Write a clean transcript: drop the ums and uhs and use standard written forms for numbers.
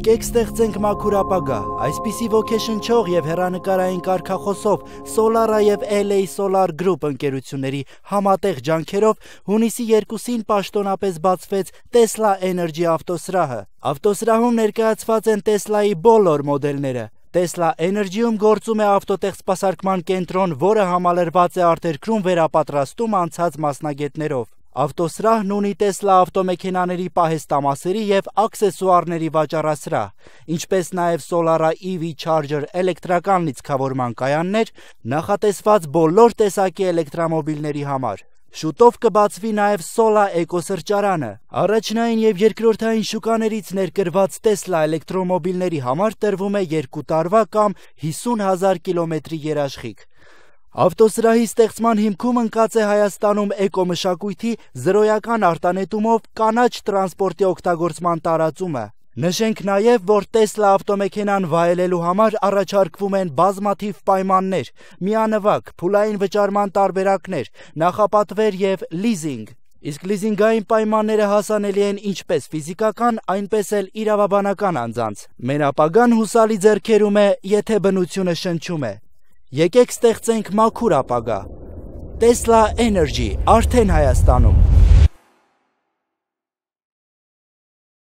Եկեք ստեղծենք մաքուր ապագա, այսպիսի ոգեշնչող եւ հեռանկարային կարգախոսով Solara եւ LA Solar Group ընկերությունների համատեղ ջանքերով հունիսի 2-ին պաշտոնապես բացվեց Tesla Energy ավտոսրահը։ Ավտոսրահում ներկայացված են Tesla-ի բոլոր մոդելները։ Tesla Energy-ում գործում է ավտոտեղծպասարկման կենտրոն, որը համալրված է արտերկրում վերապատրաստում անցած մասնագետներով։ Ավտոսրահն ունի Tesla ավտոմեքենաների պահեստամասերի եւ աքսեսուարների վաճառասրահ, ինչպես նաեւ Solara EV Charger էլեկտրական լիցքավորման կայաններ, նախատեսված բոլոր տեսակի էլեկտրամոբիլների համար։ Շուտով կբացվի նաեւ Sola էկոսրճարանը։ Առաջնային եւ երկրորդային շուկաներից ներկրված Tesla էլեկտրոմոբիլների համար տրվում է 2 տարվա կամ 50,000 կիլոմետրի երաշխիք։ Ավտոսրահի ստեղծման հիմքում ընկած է Հայաստանում էկոմշակույթի զրոյական արտանետումով կանաչ տրանսպորտի օգտագործման տարածումը։ Նշենք նաև, որ Tesla ավտոմեքենան վայելելու համար առաջարկվում են բազմաթիվ պայմաններ, միանվագ, փուլային վճարման տարբերակներ, նախապատվեր եւ լիզինգ։ Իսկ լիզինգային պայմանները հասանելի են ինչպես ֆիզիկական, այնպես էլ իրավաբանական անձանց։ Մեր ապագան հուսալի ձեռքերում է, եթե բնությունը շնչում է։ Եկեք ստեղծենք մաքուր ապագա։ Tesla Energy արդեն Հայաստանում։